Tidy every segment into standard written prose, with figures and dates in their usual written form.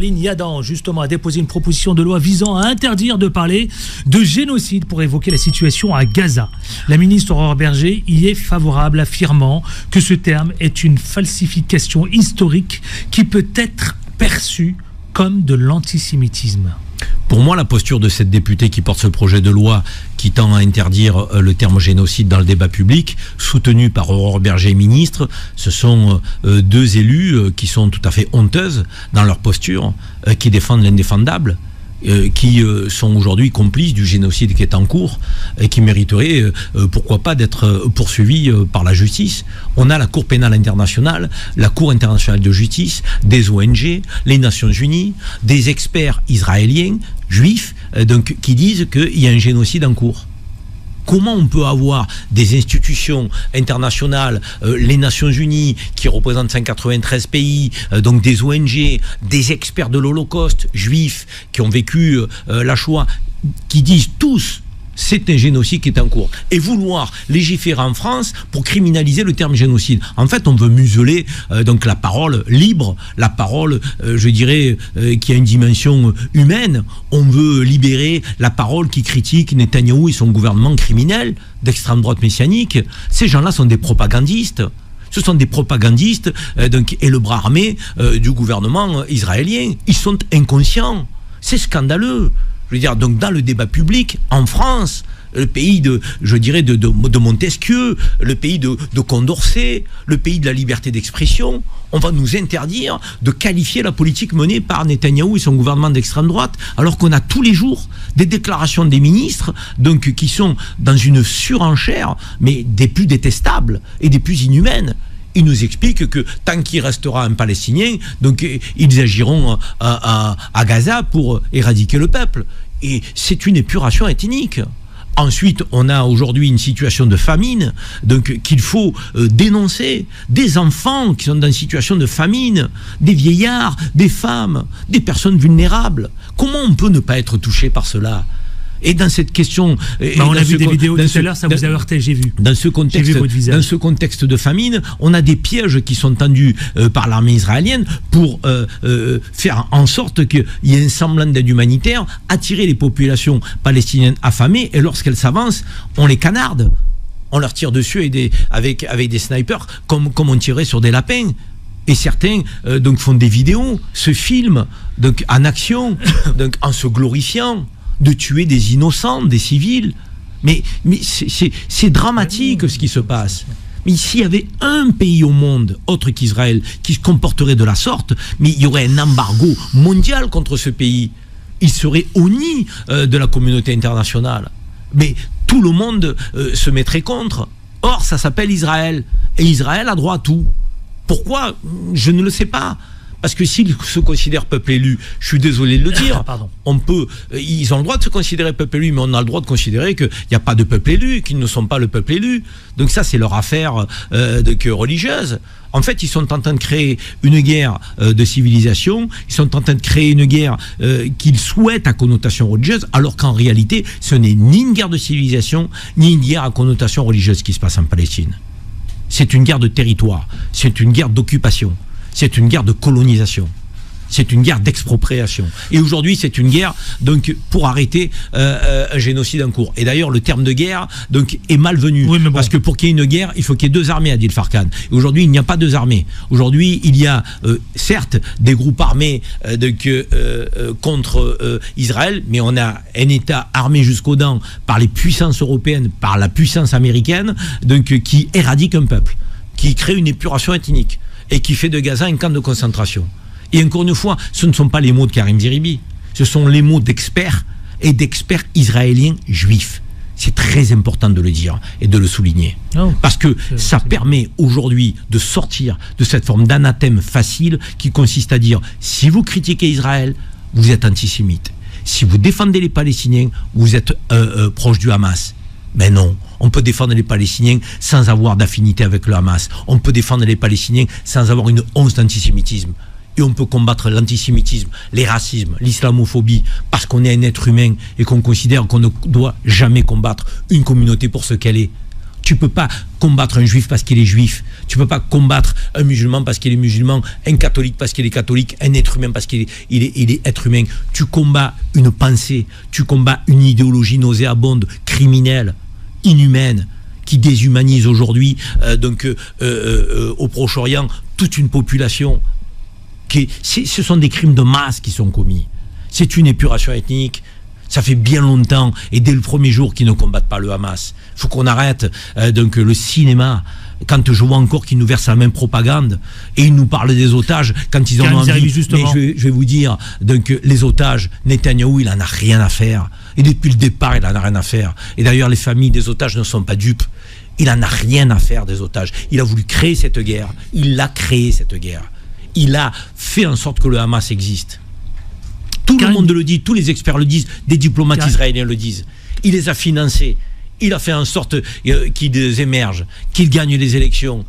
Yadan, justement, a déposé une proposition de loi visant à interdire de parler de génocide pour évoquer la situation à Gaza. La ministre Aurore Bergé y est favorable, affirmant que ce terme est une falsification historique qui peut être perçue comme de l'antisémitisme. Pour moi, la posture de cette députée qui porte ce projet de loi qui tend à interdire le terme génocide dans le débat public, soutenu par Aurore Bergé, ministre, ce sont deux élus qui sont tout à fait honteuses dans leur posture, qui défendent l'indéfendable, qui sont aujourd'hui complices du génocide qui est en cours et qui mériteraient, pourquoi pas, d'être poursuivis par la justice. On a la Cour pénale internationale, la Cour internationale de justice, des ONG, les Nations Unies, des experts israéliens, juifs, donc, qui disent qu'il y a un génocide en cours. Comment on peut avoir des institutions internationales, les Nations Unies, qui représentent 193 pays, donc des ONG, des experts de l'Holocauste, juifs, qui ont vécu la Shoah, qui disent tous c'est un génocide qui est en cours, et vouloir légiférer en France pour criminaliser le terme génocide. En fait, on veut museler donc la parole libre, la parole, je dirais, qui a une dimension humaine. On veut libérer la parole qui critique Netanyahou et son gouvernement criminel d'extrême droite messianique. Ces gens-là sont des propagandistes. Ce sont des propagandistes donc, et le bras armé du gouvernement israélien. Ils sont inconscients. C'est scandaleux. Je veux dire, donc dans le débat public, en France, le pays de, je dirais, de Montesquieu, le pays de Condorcet, le pays de la liberté d'expression, on va nous interdire de qualifier la politique menée par Netanyahou et son gouvernement d'extrême droite, alors qu'on a tous les jours des déclarations des ministres, donc qui sont dans une surenchère, mais des plus détestables et des plus inhumaines. Ils nous expliquent que tant qu'il restera un Palestinien, donc ils agiront à Gaza pour éradiquer le peuple. Et c'est une épuration ethnique. Ensuite, on a aujourd'hui une situation de famine, donc qu'il faut dénoncer. Des enfants qui sont dans une situation de famine, des vieillards, des femmes, des personnes vulnérables. Comment on peut ne pas être touché par cela ? Et dans cette question... on a vu des vidéos tout à l'heure, ça vous a heurté, j'ai vu. Dans ce contexte de famine, on a des pièges qui sont tendus par l'armée israélienne pour faire en sorte qu'il y ait un semblant d'aide humanitaire, attirer les populations palestiniennes affamées, et lorsqu'elles s'avancent, on les canarde. On leur tire dessus avec des snipers, comme on tirait sur des lapins. Et certains donc, font des vidéos, se filment donc, en action, donc, en se glorifiant de tuer des innocents, des civils. Mais c'est dramatique ce qui se passe. Mais s'il y avait un pays au monde, autre qu'Israël, qui se comporterait de la sorte, mais il y aurait un embargo mondial contre ce pays. Il serait honni de la communauté internationale. Mais tout le monde se mettrait contre. Or, ça s'appelle Israël. Et Israël a droit à tout. Pourquoi ? Je ne le sais pas. Parce que s'ils se considèrent peuple élu, je suis désolé de le dire, ils ont le droit de se considérer peuple élu, mais on a le droit de considérer qu'il n'y a pas de peuple élu, qu'ils ne sont pas le peuple élu. Donc ça, c'est leur affaire religieuse. En fait, ils sont en train de créer une guerre de civilisation, ils sont en train de créer une guerre qu'ils souhaitent à connotation religieuse, alors qu'en réalité, ce n'est ni une guerre de civilisation, ni une guerre à connotation religieuse qui se passe en Palestine. C'est une guerre de territoire, c'est une guerre d'occupation. C'est une guerre de colonisation. C'est une guerre d'expropriation. Et aujourd'hui, c'est une guerre donc, pour arrêter un génocide en cours. Et d'ailleurs, le terme de guerre donc, est malvenu. Oui, parce que pour qu'il y ait une guerre, il faut qu'il y ait deux armées, a dit le Farkan. Et aujourd'hui, il n'y a pas deux armées. Aujourd'hui, il y a certes des groupes armés contre Israël, mais on a un État armé jusqu'aux dents par les puissances européennes, par la puissance américaine, donc, qui éradique un peuple, qui crée une épuration ethnique, et qui fait de Gaza un camp de concentration. Et encore une fois, ce ne sont pas les mots de Karim Zeribi, ce sont les mots d'experts et d'experts israéliens juifs. C'est très important de le dire et de le souligner. Parce que ça permet aujourd'hui de sortir de cette forme d'anathème facile qui consiste à dire, si vous critiquez Israël, vous êtes antisémite. Si vous défendez les Palestiniens, vous êtes proche du Hamas. Mais non, on peut défendre les Palestiniens sans avoir d'affinité avec le Hamas. On peut défendre les Palestiniens sans avoir une once d'antisémitisme. Et on peut combattre l'antisémitisme, les racismes, l'islamophobie, parce qu'on est un être humain et qu'on considère qu'on ne doit jamais combattre une communauté pour ce qu'elle est. Tu peux pas combattre un juif parce qu'il est juif. Tu peux pas combattre un musulman parce qu'il est musulman, un catholique parce qu'il est catholique, un être humain parce qu'il est être humain. Tu combats une pensée, tu combats une idéologie nauséabonde, criminelle, inhumaine, qui déshumanise aujourd'hui au Proche-Orient toute une population. Ce sont des crimes de masse qui sont commis. C'est une épuration ethnique. Ça fait bien longtemps, et dès le premier jour, qu'ils ne combattent pas le Hamas. Il faut qu'on arrête le cinéma. Quand je vois encore qu'ils nous versent la même propagande, et ils nous parlent des otages, quand ils en ont envie. Justement. Mais je vais vous dire, les otages, Netanyahou, il en a rien à faire. Et depuis le départ, il en a rien à faire. Et d'ailleurs, les familles des otages ne sont pas dupes. Il en a rien à faire des otages. Il a voulu créer cette guerre. Il a créé cette guerre. Il a fait en sorte que le Hamas existe. Tout le monde le dit, tous les experts le disent, des diplomates israéliens le disent. Il les a financés. Il a fait en sorte qu'ils émergent, qu'ils gagnent les élections.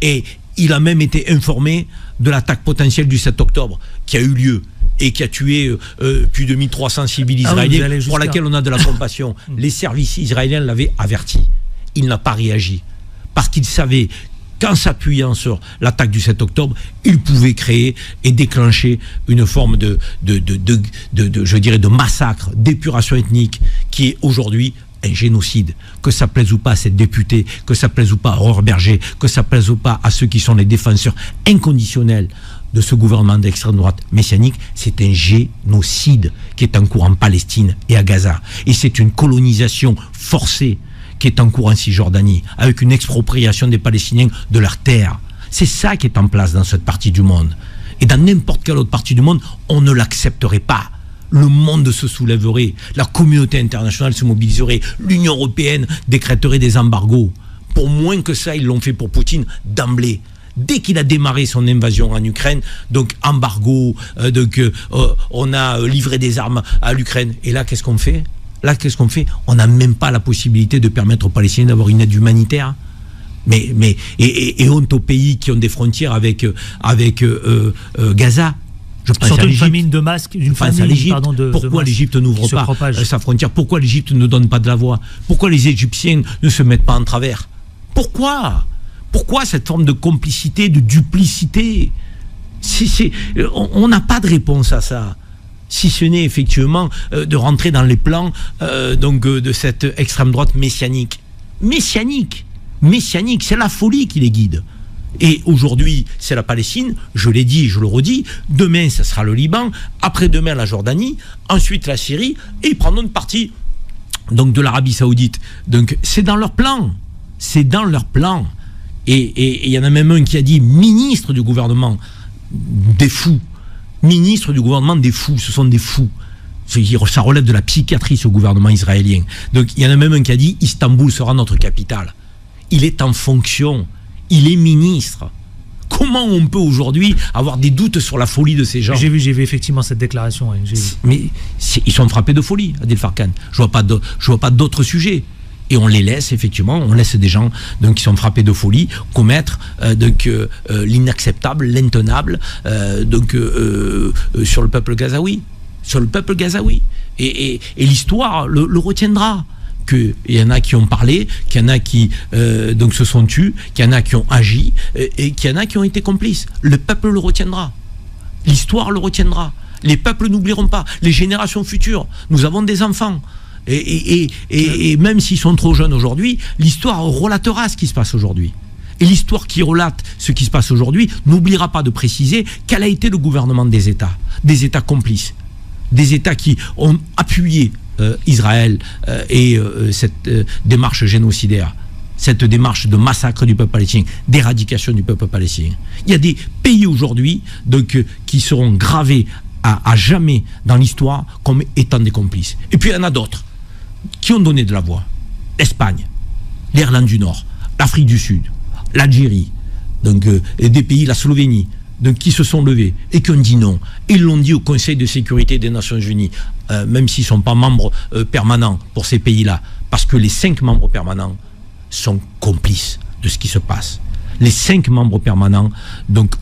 Et il a même été informé de l'attaque potentielle du 7 octobre qui a eu lieu et qui a tué plus de 1300 civils israéliens, pour laquelle on a de la compassion. Les services israéliens l'avaient averti. Il n'a pas réagi parce qu'il savait qu'en s'appuyant sur l'attaque du 7 octobre, il pouvait créer et déclencher une forme de massacre, d'épuration ethnique qui est aujourd'hui un génocide. Que ça plaise ou pas à cette députée, que ça plaise ou pas à Aurore Berger, que ça plaise ou pas à ceux qui sont les défenseurs inconditionnels de ce gouvernement d'extrême droite messianique, c'est un génocide qui est en cours en Palestine et à Gaza. Et c'est une colonisation forcée qui est en cours en Cisjordanie, avec une expropriation des Palestiniens de leurs terres. C'est ça qui est en place dans cette partie du monde. Et dans n'importe quelle autre partie du monde, on ne l'accepterait pas. Le monde se soulèverait, la communauté internationale se mobiliserait, l'Union européenne décréterait des embargos. Pour moins que ça, ils l'ont fait pour Poutine d'emblée. Dès qu'il a démarré son invasion en Ukraine, donc embargo, on a livré des armes à l'Ukraine. Et là, qu'est-ce qu'on fait ? On n'a même pas la possibilité de permettre aux Palestiniens d'avoir une aide humanitaire. Et honte aux pays qui ont des frontières avec Gaza. Je pense surtout une famine de masques, Pourquoi l'Égypte n'ouvre pas sa frontière? Pourquoi l'Égypte ne donne pas de la voix? Pourquoi les Égyptiens ne se mettent pas en travers? Pourquoi cette forme de complicité, de duplicité? On n'a pas de réponse à ça. Si ce n'est effectivement de rentrer dans les plans de cette extrême droite messianique. Messianique, c'est la folie qui les guide. Et aujourd'hui, c'est la Palestine, je l'ai dit et je le redis, demain, ce sera le Liban, après-demain, la Jordanie, ensuite la Syrie, et ils prendront une partie de l'Arabie Saoudite. Donc c'est dans leur plan. Et il y en a même un qui a dit ministre du gouvernement des fous. Ministre du gouvernement des fous, ce sont des fous. Ça relève de la psychiatrie, ce gouvernement israélien. Donc il y en a même un qui a dit Istanbul sera notre capitale. Il est en fonction, il est ministre. Comment on peut aujourd'hui avoir des doutes sur la folie de ces gens? J'ai vu effectivement cette déclaration. Hein, mais ils sont frappés de folie, Adel Farkan. Je vois pas d'autres sujets. Et on les laisse, effectivement, on laisse des gens qui sont frappés de folie commettre l'inacceptable, l'intenable sur le peuple gazaoui. Et l'histoire le retiendra. Qu'il y en a qui ont parlé, qu'il y en a qui se sont tus, qu'il y en a qui ont agi, et qu'il y en a qui ont été complices. Le peuple le retiendra. L'histoire le retiendra. Les peuples n'oublieront pas. Les générations futures. Nous avons des enfants. Et même s'ils sont trop jeunes aujourd'hui, l'histoire relatera ce qui se passe aujourd'hui. Et l'histoire qui relate ce qui se passe aujourd'hui n'oubliera pas de préciser quel a été le gouvernement des États complices, des États qui ont appuyé Israël et cette démarche génocidaire, cette démarche de massacre du peuple palestinien, d'éradication du peuple palestinien. Il y a des pays aujourd'hui qui seront gravés à jamais dans l'histoire comme étant des complices. Et puis il y en a d'autres qui ont donné de la voix. L'Espagne, l'Irlande du Nord, l'Afrique du Sud, l'Algérie, des pays, la Slovénie, qui se sont levés et qui ont dit non. Ils l'ont dit au Conseil de sécurité des Nations Unies, même s'ils ne sont pas membres permanents pour ces pays-là, parce que les 5 membres permanents sont complices de ce qui se passe. Les 5 membres permanents,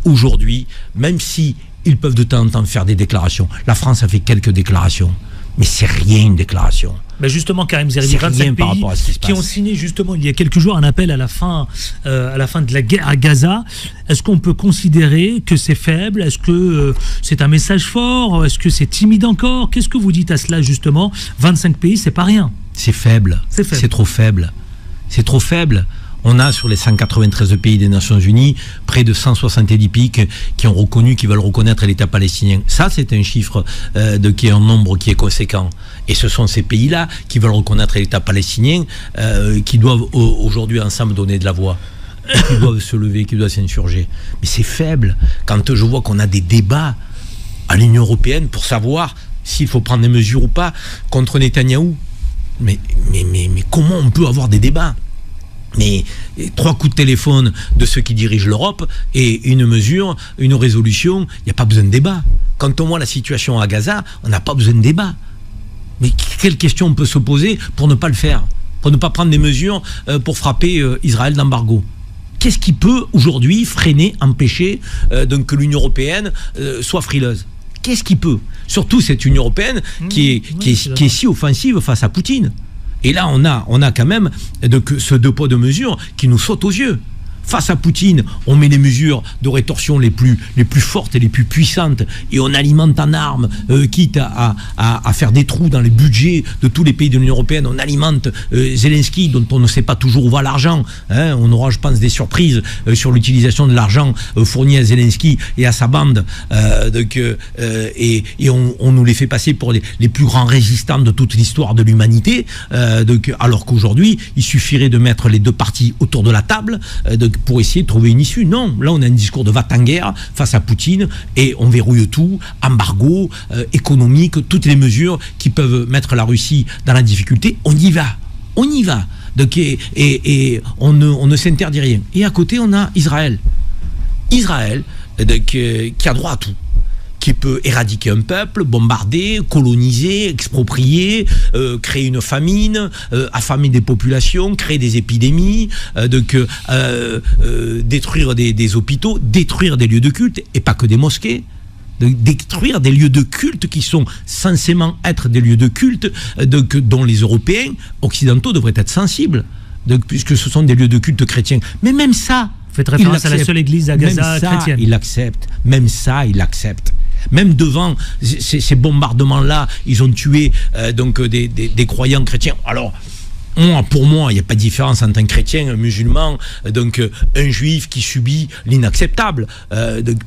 aujourd'hui, même si ils peuvent de temps en temps faire des déclarations, la France a fait quelques déclarations, Mais c'est rien une déclaration. Ben justement, Karim Zeribi, 25 pays qui ont signé justement il y a quelques jours un appel à la fin de la guerre à Gaza. Est-ce qu'on peut considérer que c'est faible? Est-ce que c'est un message fort? Est-ce que c'est timide encore? Qu'est-ce que vous dites à cela justement? 25 pays, c'est pas rien. C'est faible. C'est trop faible. C'est trop faible. On a sur les 193 pays des Nations Unies, près de 170 pays qui ont reconnu, qui veulent reconnaître l'État palestinien. Ça, c'est un chiffre qui est un nombre qui est conséquent. Et ce sont ces pays-là qui veulent reconnaître l'État palestinien, qui doivent aujourd'hui ensemble donner de la voix. Qui doivent se lever, qui doivent s'insurger. Mais c'est faible. Quand je vois qu'on a des débats à l'Union européenne pour savoir s'il faut prendre des mesures ou pas contre Netanyahou. Mais comment on peut avoir des débats? Mais 3 coups de téléphone de ceux qui dirigent l'Europe et une mesure, une résolution, il n'y a pas besoin de débat. Quand on voit la situation à Gaza, on n'a pas besoin de débat. Mais quelle question on peut se poser pour ne pas le faire? Pour ne pas prendre des mesures pour frapper Israël d'embargo? Qu'est-ce qui peut aujourd'hui freiner, empêcher que l'Union européenne soit frileuse? Qu'est-ce qui peut? Surtout cette Union européenne qui est si offensive face à Poutine. Et là, on a quand même ce 2 poids 2 mesures qui nous saute aux yeux. Face à Poutine, on met les mesures de rétorsion les plus fortes et les plus puissantes et on alimente en armes, quitte à faire des trous dans les budgets de tous les pays de l'Union européenne. On alimente Zelensky, dont on ne sait pas toujours où va l'argent. On aura, je pense, des surprises sur l'utilisation de l'argent fourni à Zelensky et à sa bande. Et on nous les fait passer pour les plus grands résistants de toute l'histoire de l'humanité. Alors qu'aujourd'hui, il suffirait de mettre les deux parties autour de la table pour essayer de trouver une issue. Non, là on a un discours de va-t-en-guerre face à Poutine et on verrouille tout, embargo économique, toutes les mesures qui peuvent mettre la Russie dans la difficulté. On y va. Donc, et on ne s'interdit rien. Et à côté on a Israël qui a droit à tout, qui peut éradiquer un peuple, bombarder, coloniser, exproprier, créer une famine, affamer des populations, créer des épidémies, détruire des hôpitaux, détruire des lieux de culte, et pas que des mosquées, détruire des lieux de culte qui sont censément être des lieux de culte dont les Européens occidentaux devraient être sensibles, puisque ce sont des lieux de culte chrétiens. Mais même ça, faites référence à la seule église à Gaza chrétienne. Il accepte. Même ça, il accepte. Même devant ces bombardements-là, ils ont tué des croyants chrétiens. Alors, pour moi, il n'y a pas de différence entre un chrétien, un musulman, un juif qui subit l'inacceptable.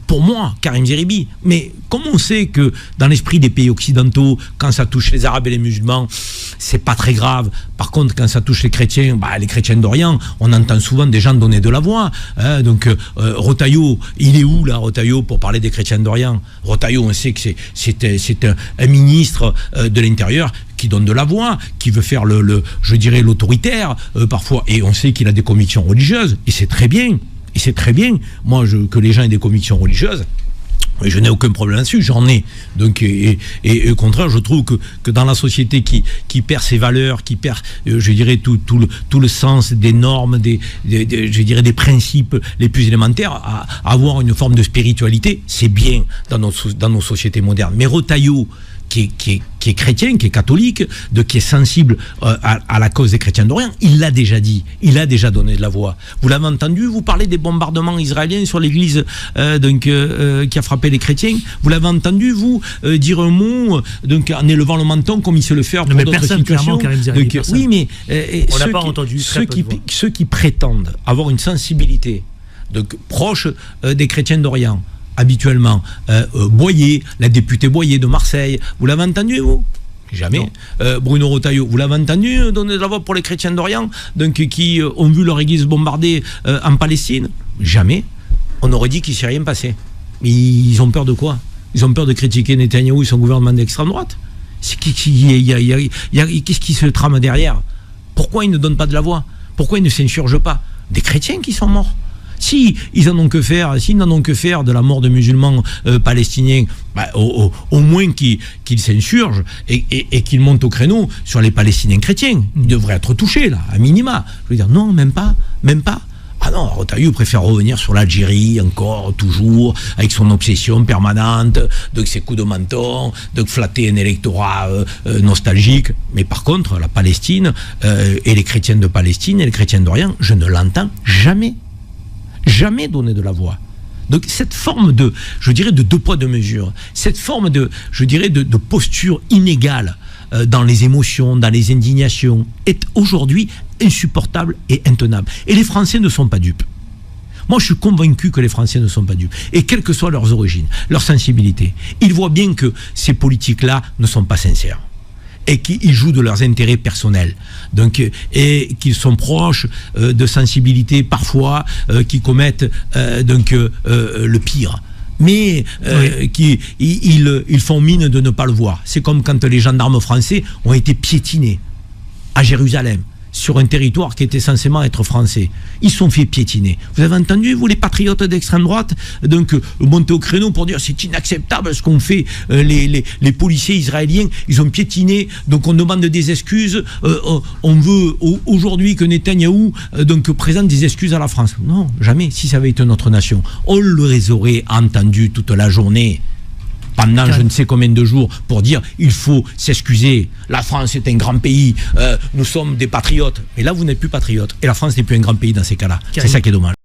Pour moi, Karim Zeribi. Mais comment on sait que dans l'esprit des pays occidentaux, quand ça touche les Arabes et les musulmans, c'est pas très grave. Par contre, quand ça touche les chrétiens d'Orient, on entend souvent des gens donner de la voix. Retailleau, il est où là, Retailleau, pour parler des chrétiens d'Orient? Retailleau, on sait que c'est un ministre de l'Intérieur qui donne de la voix, qui veut faire l'autoritaire parfois, et on sait qu'il a des convictions religieuses, et c'est très bien, moi que les gens aient des convictions religieuses, je n'ai aucun problème là-dessus, j'en ai. Et au contraire, je trouve que dans la société qui perd ses valeurs, qui perd, tout le sens des normes, des principes les plus élémentaires, à avoir une forme de spiritualité, c'est bien dans nos sociétés modernes. Mais Retailleau, qui est chrétien, qui est catholique, qui est sensible à la cause des chrétiens d'Orient, il l'a déjà dit, il a déjà donné de la voix. Vous l'avez entendu, vous parlez des bombardements israéliens sur l'église qui a frappé les chrétiens. Vous l'avez entendu, vous, dire un mot en élevant le menton comme il sait le faire pour d'autres situations. Oui, mais on n'a pas entendu. Ceux qui prétendent avoir une sensibilité proche des chrétiens d'Orient, habituellement, Boyer, la députée Boyer de Marseille, vous l'avez entendu, vous? Jamais. Bruno Retailleau, vous l'avez entendu donner de la voix pour les chrétiens d'Orient, qui ont vu leur église bombardée en Palestine? Jamais. On aurait dit qu'il ne s'est rien passé. Ils ont peur de quoi? Ils ont peur de critiquer Netanyahou et son gouvernement d'extrême droite? Qu'est-ce qui se trame derrière? Pourquoi ils ne donnent pas de la voix? Pourquoi ils ne s'insurgent pas? Des chrétiens qui sont morts. S'ils n'en ont que faire de la mort de musulmans palestiniens, au moins qu'ils s'insurgent et qu'ils montent au créneau sur les Palestiniens chrétiens. Ils devraient être touchés, là, à minima. Je veux dire, non, même pas. Ah non, Retailleau préfère revenir sur l'Algérie, encore, toujours, avec son obsession permanente, de ses coups de menton, de flatter un électorat nostalgique. Mais par contre, la Palestine, et les chrétiens de Palestine, et les chrétiens d'Orient, je ne l'entends jamais. Jamais donner de la voix. Donc cette forme de, je dirais, de deux poids, deux mesures, cette forme de, je dirais, de posture inégale dans les émotions, dans les indignations, est aujourd'hui insupportable et intenable. Et les Français ne sont pas dupes. Moi, je suis convaincu que les Français ne sont pas dupes. Et quelles que soient leurs origines, leur sensibilité, ils voient bien que ces politiques-là ne sont pas sincères. Et qu'ils jouent de leurs intérêts personnels. Donc, et qu'ils sont proches de sensibilités parfois qui commettent le pire. Mais ils font mine de ne pas le voir. C'est comme quand les gendarmes français ont été piétinés à Jérusalem, sur un territoire qui était censément être français. Ils se sont fait piétiner. Vous avez entendu, vous, les patriotes d'extrême droite, donc monter au créneau pour dire c'est inacceptable ce qu'ont fait les policiers israéliens. Ils ont piétiné, donc on demande des excuses. On veut aujourd'hui que Netanyahou présente des excuses à la France. Non, jamais. Si ça avait été notre nation, on les aurait entendus toute la journée, pendant je ne sais combien de jours, pour dire il faut s'excuser, la France est un grand pays, nous sommes des patriotes. Mais là, vous n'êtes plus patriotes, et la France n'est plus un grand pays dans ces cas-là. C'est ça qui est dommage.